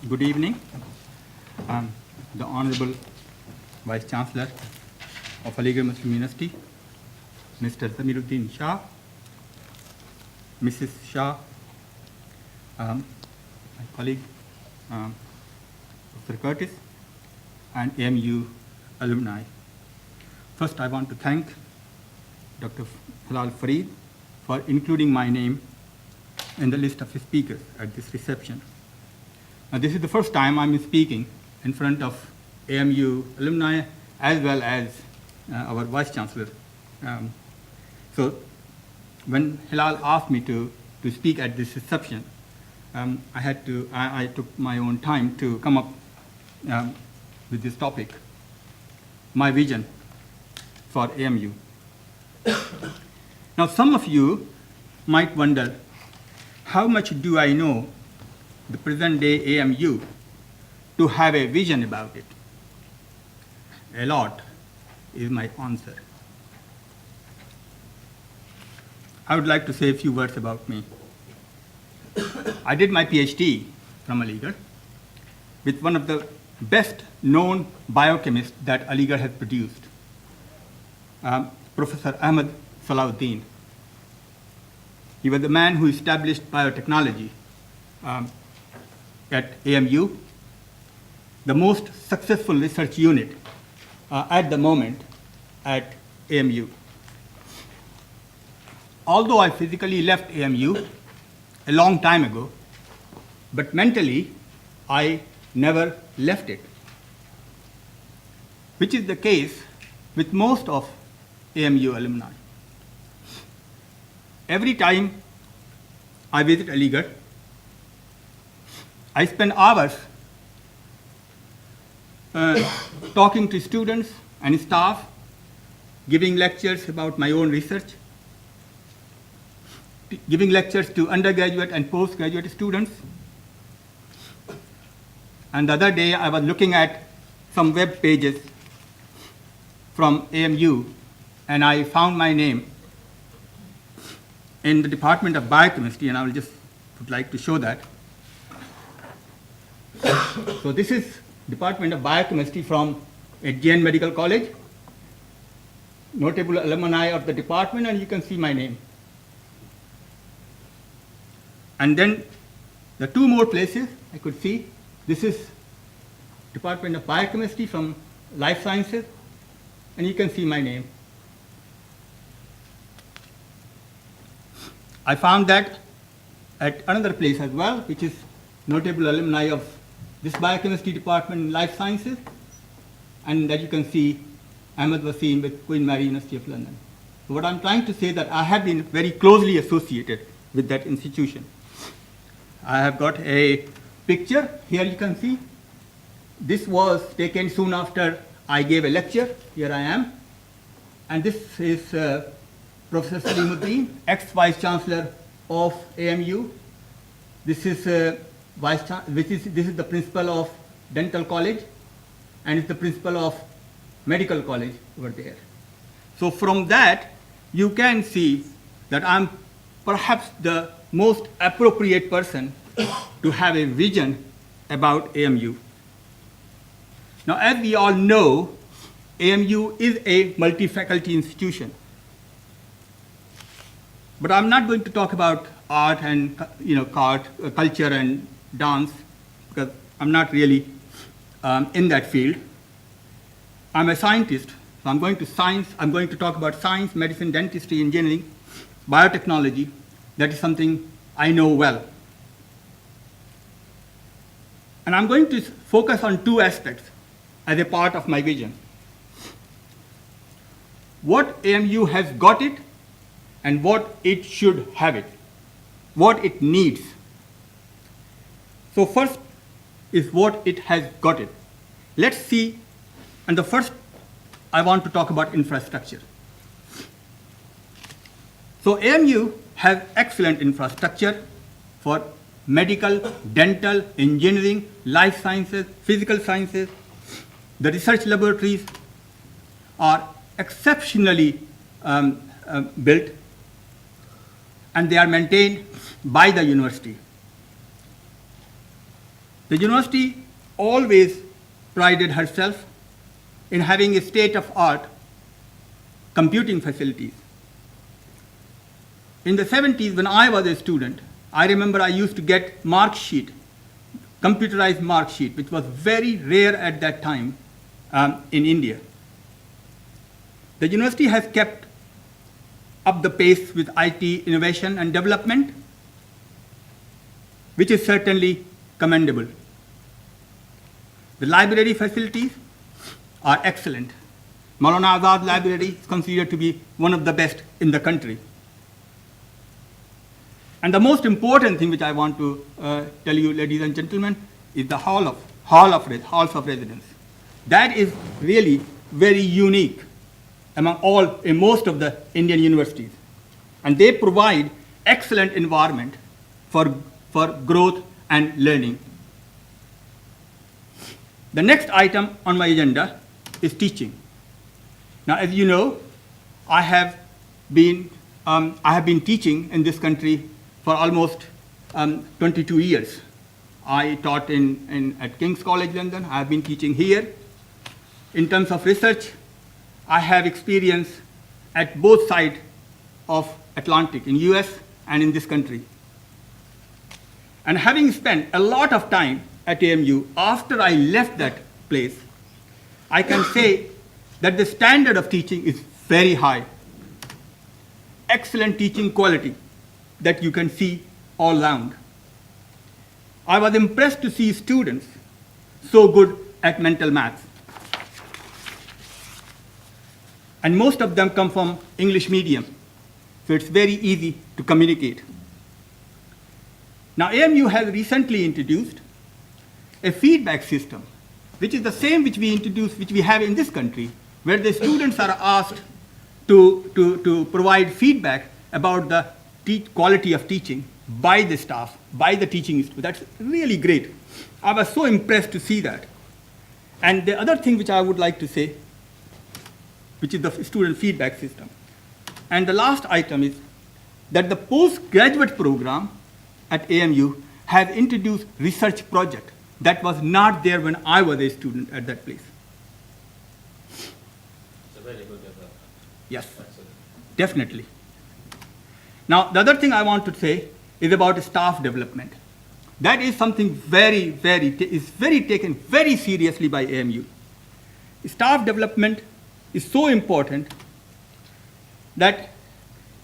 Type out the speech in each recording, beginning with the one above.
Good evening. The Honorable Vice Chancellor of Aligarh Muslim University, Mr. Zameer Uddin Shah, Mrs. Shah, my colleague, Dr. Curtis, and AMU alumni. First, I want to thank Dr. Hilal Fareed for including my name in the list of speakers at this reception. Now, this is the first time I'm speaking in front of AMU alumni as well as our Vice Chancellor. So when Hilal asked me to speak at this reception, I took my own time to come up with this topic, my vision for AMU. Now, some of you might wonder, how much do I know the present day AMU to have a vision about it? A lot is my answer. I would like to say a few words about me. I did my PhD from Aligarh with one of the best known biochemists that Aligarh has produced, Professor Ahmad Waseem. He was the man who established biotechnology at AMU, the most successful research unit at the moment at AMU. Although I physically left AMU a long time ago, but mentally I never left it, which is the case with most of AMU alumni. Every time I visit Aligarh, I spend hours talking to students and staff, giving lectures about my own research, giving lectures to undergraduate and postgraduate students. And the other day, I was looking at some web pages from AMU, and I found my name in the Department of Biochemistry, and I will just would like to show that. So this is Department of Biochemistry from Jain Medical College, notable alumni of the department, and you can see my name. And then the two more places I could see. This is Department of Biochemistry from Life Sciences, and you can see my name. I found that at another place as well, which is notable alumni of this biochemistry department in Life Sciences, and that you can see Ahmad Waseem with Queen Mary University of London. So what I'm trying to say that I have been very closely associated with that institution. I have got a picture here, you can see. This was taken soon after I gave a lecture. Here I am. And this is Professor Salim Uddin, ex-Vice Chancellor of AMU. This is this is the principal of Dental College, and it's the principal of Medical College over there. So from that, you can see that I'm perhaps the most appropriate person to have a vision about AMU. Now, as we all know, AMU is a multi-faculty institution. But I'm not going to talk about art and culture and dance, because I'm not really in that field. I'm a scientist, so I'm going to talk about science, medicine, dentistry, engineering, biotechnology. That is something I know well. And I'm going to focus on two aspects as a part of my vision. What AMU has got it, and what it should have it, what it needs. So first is what it has got it. Let's see, and the first I want to talk about infrastructure. So AMU has excellent infrastructure for medical, dental, engineering, life sciences, physical sciences. The research laboratories are exceptionally built, and they are maintained by the university. The university always prided herself in having a state-of-art computing facilities. In the 70s, when I was a student, I remember I used to get mark sheet, computerized mark sheet, which was very rare at that time in India. The university has kept up the pace with IT innovation and development, which is certainly commendable. The library facilities are excellent. Maulana Azad Library is considered to be one of the best in the country. And the most important thing which I want to tell you, ladies and gentlemen, is the halls of residence. That is really very unique among most of the Indian universities. And they provide excellent environment for growth and learning. The next item on my agenda is teaching. Now, as you know, I have been teaching in this country for almost 22 years. I taught at King's College London. I have been teaching here. In terms of research, I have experience at both sides of Atlantic, in US and in this country. And having spent a lot of time at AMU, after I left that place, I can say that the standard of teaching is very high. Excellent teaching quality that you can see all around. I was impressed to see students so good at mental maths. And most of them come from English medium, so it's very easy to communicate. Now, AMU has recently introduced a feedback system, which is the same which we have in this country, where the students are asked to provide feedback about the quality of teaching by the staff, by the teaching staff. That's really great. I was so impressed to see that. And the other thing which I would like to say, which is the student feedback system. And the last item is that the postgraduate program at AMU has introduced research project that was not there when I was a student at that place. It's a very good development. Yes, definitely. Now, the other thing I want to say is about staff development. That is something taken very seriously by AMU. Staff development is so important that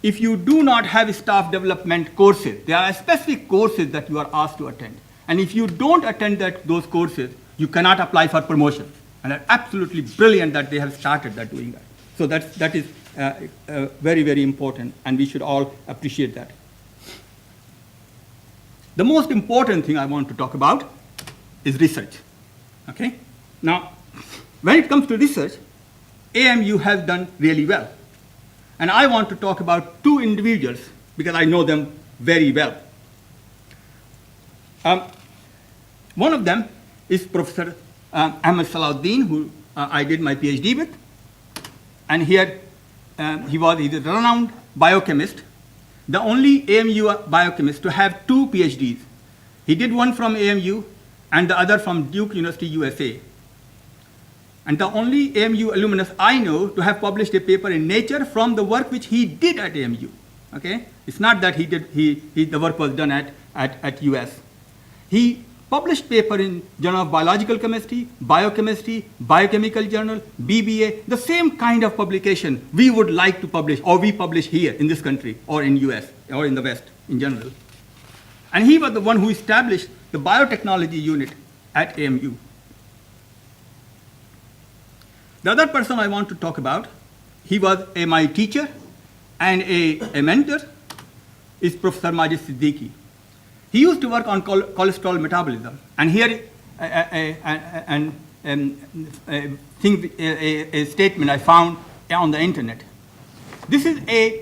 if you do not have staff development courses, there are specific courses that you are asked to attend. And if you don't attend those courses, you cannot apply for promotion. And that's absolutely brilliant that they have started doing that. So that is very, very important, and we should all appreciate that. The most important thing I want to talk about is research. Okay? Now, when it comes to research, AMU has done really well. And I want to talk about two individuals because I know them very well. One of them is Professor Ahmad Waseem, who I did my PhD with. And here he's a renowned biochemist, the only AMU biochemist to have two PhDs. He did one from AMU and the other from Duke University, USA. And the only AMU alumnus I know to have published a paper in Nature from the work which he did at AMU. Okay? It's not that the work was done at US. He published paper in Journal of Biological Chemistry, Biochemistry, Biochemical Journal, BBA, the same kind of publication we would like to publish, or we publish here in this country, or in US, or in the West in general. And he was the one who established the biotechnology unit at AMU. The other person I want to talk about, he was my teacher and a mentor, is Professor Majid Siddiqui. He used to work on cholesterol metabolism, and here a statement I found on the internet. This is a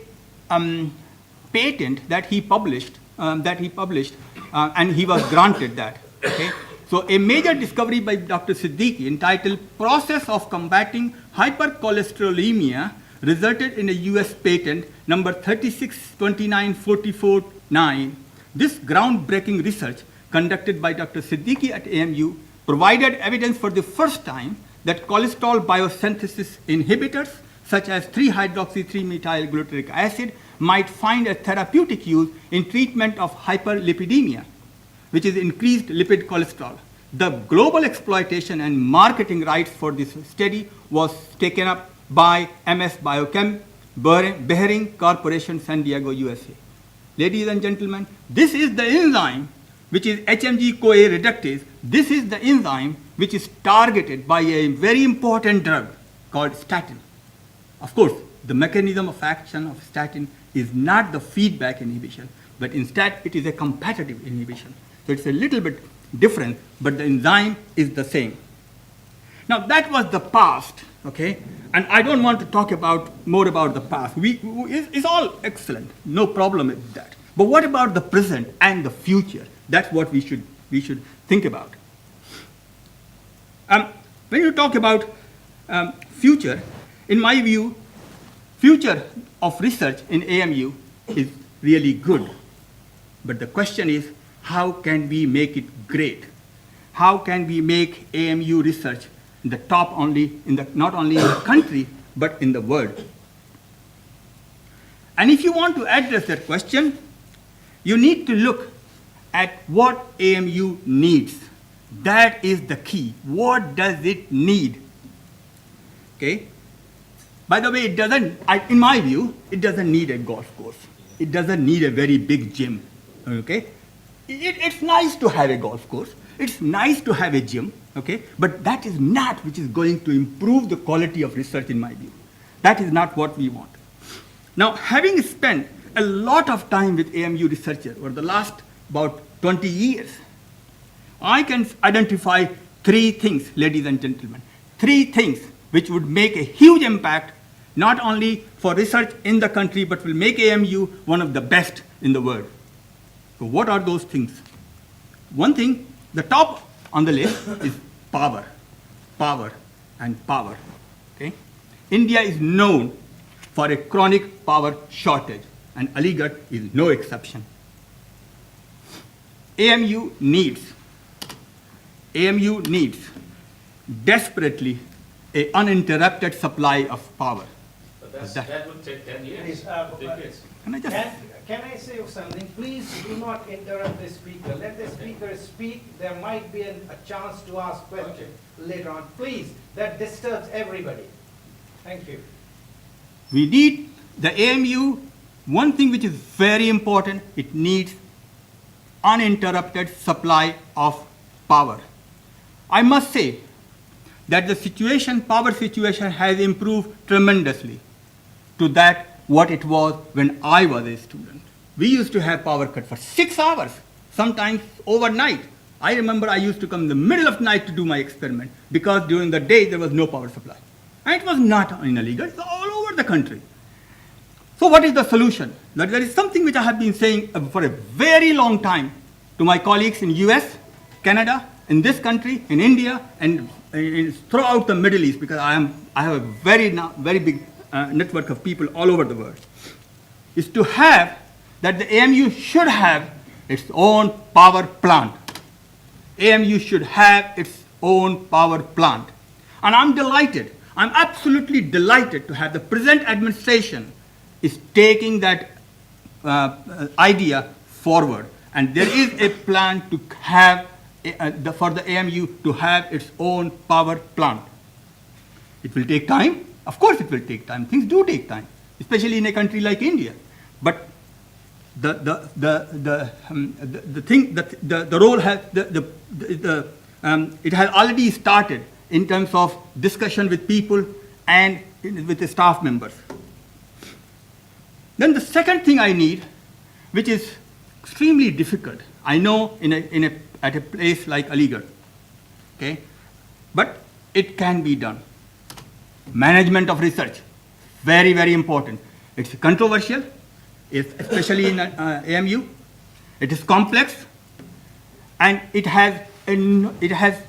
patent that he published, and he was granted that. Okay? So a major discovery by Dr. Siddiqui entitled Process of Combating Hypercholesterolemia resulted in a US patent number 3629449. This groundbreaking research conducted by Dr. Siddiqui at AMU provided evidence for the first time that cholesterol biosynthesis inhibitors, such as 3-hydroxy-3-methyl-glutaric acid, might find a therapeutic use in treatment of hyperlipidemia, which is increased lipid cholesterol. The global exploitation and marketing rights for this study was taken up by MS Biochem, Behring Corporation, San Diego, USA. Ladies and gentlemen, this is the enzyme which is HMG-CoA reductase. This is the enzyme which is targeted by a very important drug called statin. Of course, the mechanism of action of statin is not the feedback inhibition, but instead it is a competitive inhibition. So it's a little bit different, but the enzyme is the same. Now that was the past, okay? And I don't want to talk more about the past. It's all excellent, no problem with that. But what about the present and the future? That's what we should think about. When you talk about future, in my view, future of research in AMU is really good. But the question is, how can we make it great? How can we make AMU research in the top not only in the country, but in the world? And if you want to address that question, you need to look at what AMU needs. That is the key. What does it need? Okay? By the way, in my view, it doesn't need a golf course. It doesn't need a very big gym. Okay? It's nice to have a golf course. It's nice to have a gym. Okay? But that is not which is going to improve the quality of research in my view. That is not what we want. Now, having spent a lot of time with AMU researchers over the last about 20 years, I can identify 3 things, ladies and gentlemen. 3 things which would make a huge impact, not only for research in the country, but will make AMU one of the best in the world. So what are those things? One thing, the top on the list is power. Power and power. Okay? India is known for a chronic power shortage, and Aligarh is no exception. AMU needs desperately an uninterrupted supply of power. But that would take 10 years. Can I say something? Please do not interrupt the speaker. Let the speaker speak. There might be a chance to ask questions later on. Please, that disturbs everybody. Thank you. We need the AMU, one thing which is very important, it needs uninterrupted supply of power. I must say that the power situation has improved tremendously to that what it was when I was a student. We used to have power cut for 6 hours, sometimes overnight. I remember I used to come in the middle of the night to do my experiment because during the day there was no power supply. And it was not in Aligarh, it's all over the country. So what is the solution? There is something which I have been saying for a very long time to my colleagues in US, Canada, in this country, in India, and throughout the Middle East, because I have a very big network of people all over the world, is to have that the AMU should have its own power plant. AMU should have its own power plant. And I'm absolutely delighted to have the present administration is taking that idea forward. And there is a plan to have, for the AMU to have its own power plant. It will take time. Of course it will take time. Things do take time, especially in a country like India. But it has already started in terms of discussion with people and with the staff members. Then the second thing I need, which is extremely difficult, I know at a place like Aligarh, okay, but it can be done. Management of research, very, very important. It's controversial, especially in AMU. It is complex, and it has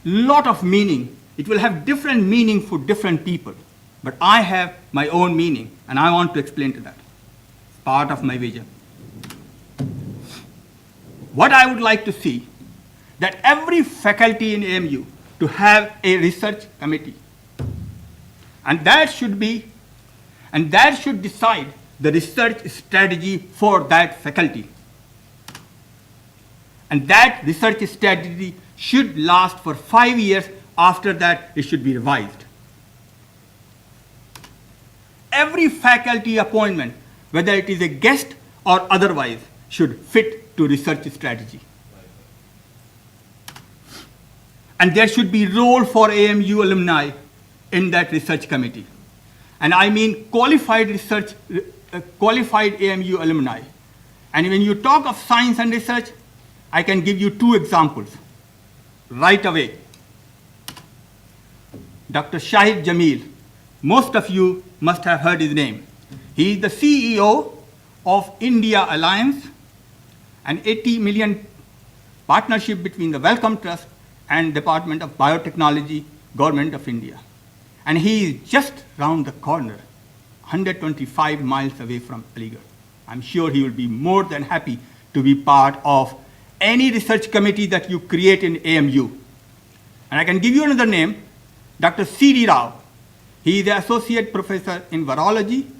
lot of meaning. It will have different meaning for different people. But I have my own meaning, and I want to explain to that. It's part of my vision. what I would like to see, that every faculty in AMU to have a research committee. And that should decide the research strategy for that faculty. And that research strategy should last for 5 years. After that, it should be revised. Every faculty appointment, whether it is a guest or otherwise, should fit to research strategy. And there should be role for AMU alumni in that research committee. And I mean qualified AMU alumni. And when you talk of science and research, I can give you 2 examples right away. Dr. Shahid Jamil, most of you must have heard his name. He is the CEO of India Alliance, an 80 million partnership between the Wellcome Trust and Department of Biotechnology, Government of India. And he is just round the corner, 125 miles away from Aligarh. I'm sure he will be more than happy to be part of any research committee that you create in AMU. And I can give you another name, Dr. C.D. Rao. He is the Associate Professor in Virology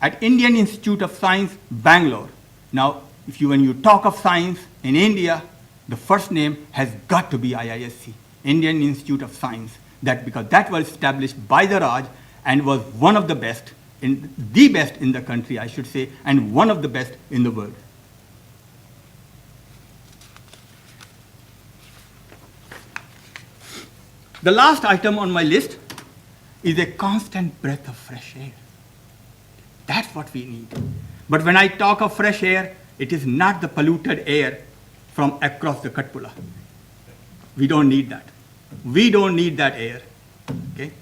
at Indian Institute of Science, Bangalore. Now, when you talk of science in India, the first name has got to be IISc, Indian Institute of Science, because that was established by the Raj and was one of the best, the best in the country, I should say, and one of the best in the world. The last item on my list is a constant breath of fresh air. That's what we need. But when I talk of fresh air, it is not the polluted air from across the Katpula. We don't need that. We don't need that air. Okay?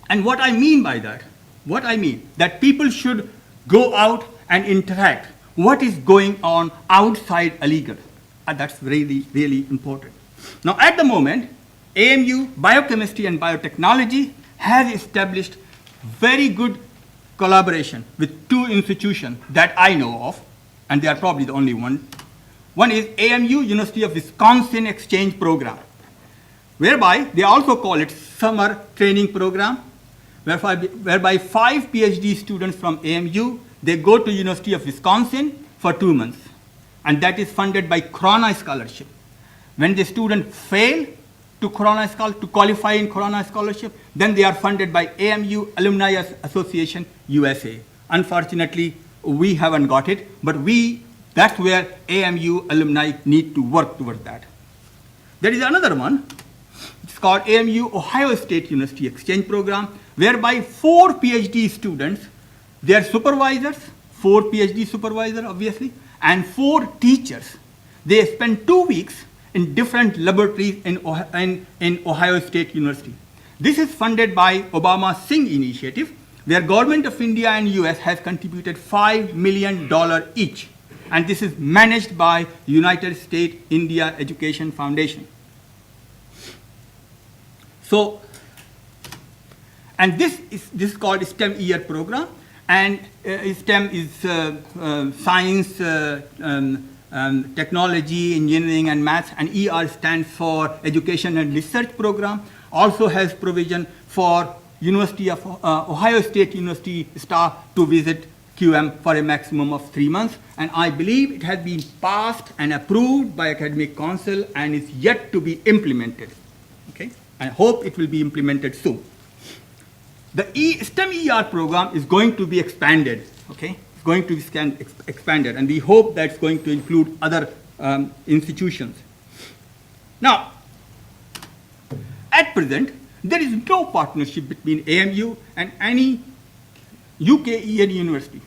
And what I mean by that, that people should go out and interact. What is going on outside Aligarh? That's really, really important. Now, at the moment, AMU Biochemistry and Biotechnology has established very good collaboration with 2 institutions that I know of, and they are probably the only one. One is AMU University of Wisconsin Exchange Program, whereby they also call it Summer Training Program, whereby 5 PhD students from AMU, they go to University of Wisconsin for 2 months. And that is funded by Corona Scholarship. When the students fail to qualify in Corona Scholarship, then they are funded by AMU Alumni Association, USA. Unfortunately, we haven't got it, but that's where AMU alumni need to work towards that. There is another one. It's called AMU Ohio State University Exchange Program, whereby 4 PhD students, their supervisors, 4 PhD supervisors, obviously, and 4 teachers, they spend 2 weeks in different laboratories in Ohio State University. This is funded by Obama Singh Initiative, where Government of India and US has contributed $5 million each. And this is managed by United States India Education Foundation. So, and this is called STEM Year Program. And STEM is science, technology, engineering, and maths, and ER stands for Education and Research Program. Also has provision for University of Ohio State University staff to visit QM for a maximum of 3 months. And I believe it has been passed and approved by Academic Council and is yet to be implemented. Okay? I hope it will be implemented soon. The STEM ER program is going to be expanded, okay? It's going to be expanded, and we hope that's going to include other institutions. Now, at present, there is no partnership between AMU and any UKEN university.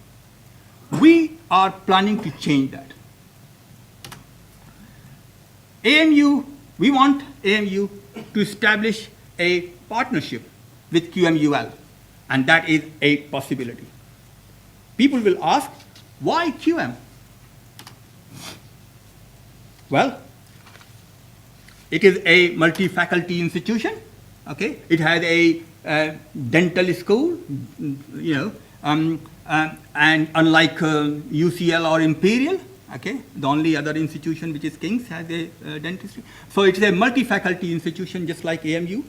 We are planning to change that. We want AMU to establish a partnership with QMUL, and that is a possibility. People will ask, why QM? Well, it is a multi-faculty institution, okay? It has a dental school, and unlike UCL or Imperial, okay, the only other institution which is King's has a dentistry. So it's a multi-faculty institution just like AMU.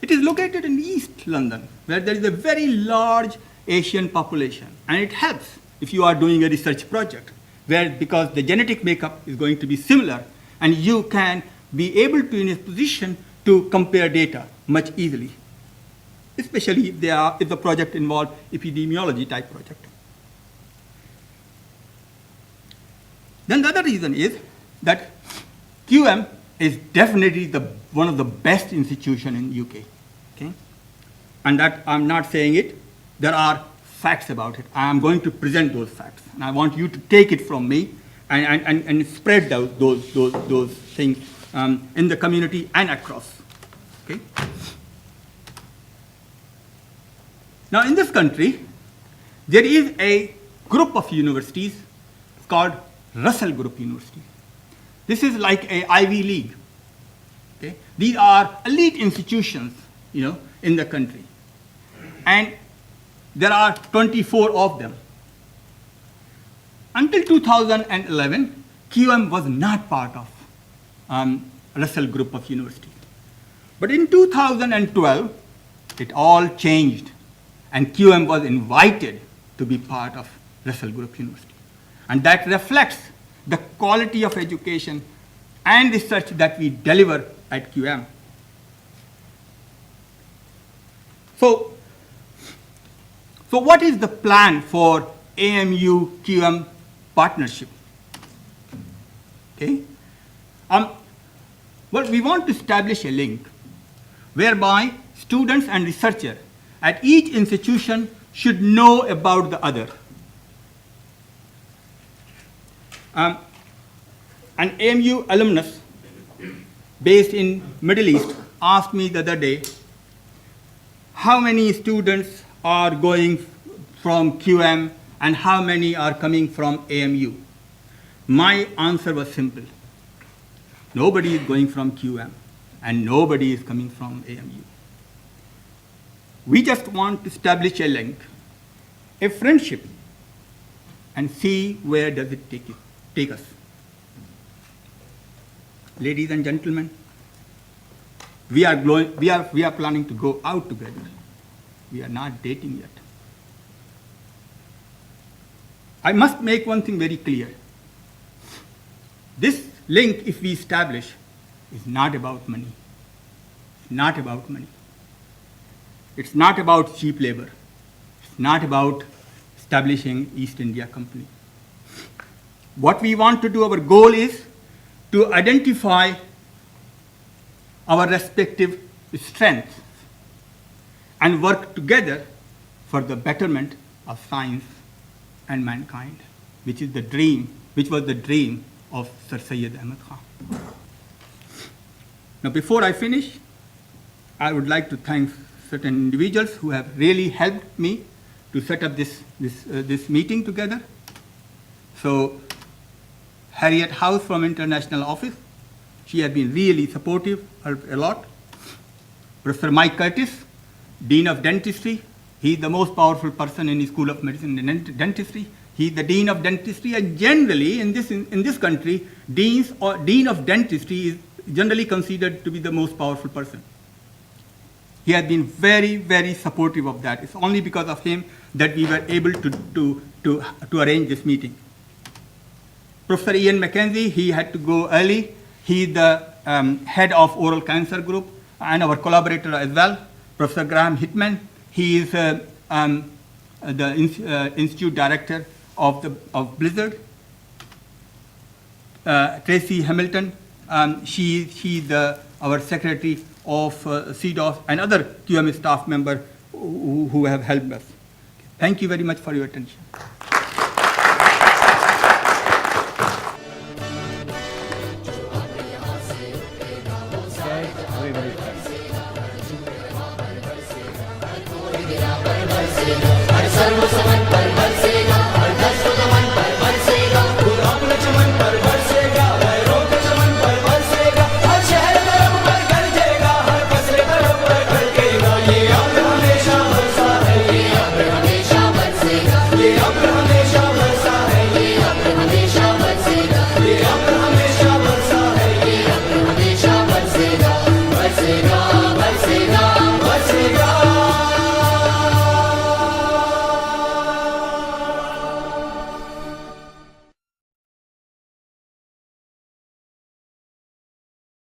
It is located in East London, where there is a very large Asian population. And it helps if you are doing a research project, where because the genetic makeup is going to be similar, and you can be able to in a position to compare data much easily, especially if the project involved epidemiology type project. Then the other reason is that QM is definitely one of the best institutions in UK. Okay? And that I'm not saying it. There are facts about it. I am going to present those facts. And I want you to take it from me and spread those things in the community and across. Okay? Now, in this country, there is a group of universities called Russell Group University. This is like a Ivy League. Okay? These are elite institutions, in the country. And there are 24 of them. Until 2011, QM was not part of Russell Group of Universities. But in 2012, it all changed, and QM was invited to be part of Russell Group University. And that reflects the quality of education and research that we deliver at QM. So what is the plan for AMU QM Partnership? Okay? Well, we want to establish a link whereby students and researchers at each institution should know about the other. An AMU alumnus based in Middle East asked me the other day, how many students are going from QM and how many are coming from AMU? My answer was simple. Nobody is going from QM and nobody is coming from AMU. We just want to establish a link, a friendship, and see where does it take us. Ladies and gentlemen, we are planning to go out together. We are not dating yet. I must make one thing very clear. This link, if we establish, is not about money. It's not about money. It's not about cheap labor. It's not about establishing East India Company. What we want to do, our goal is to identify our respective strengths and work together for the betterment of science and mankind, which was the dream of Sir Syed Ahmad Khan. Now, before I finish, I would like to thank certain individuals who have really helped me to set up this meeting together. So, Harriet House from International Office, she has been really supportive, helped a lot. Professor Mike Curtis, Dean of Dentistry, he's the most powerful person in the School of Medicine and Dentistry. He's the Dean of Dentistry, and generally in this country, Dean of Dentistry is generally considered to be the most powerful person. He has been very, very supportive of that. It's only because of him that we were able to arrange this meeting. Professor Ian Mackenzie, he had to go early. He's the head of oral cancer group and our collaborator as well. Professor Graham Hitman, he is the institute director of Blizzard. Tracy Hamilton, she's our secretary of CDOS and other QM staff members who have helped us. Thank you very much for your attention.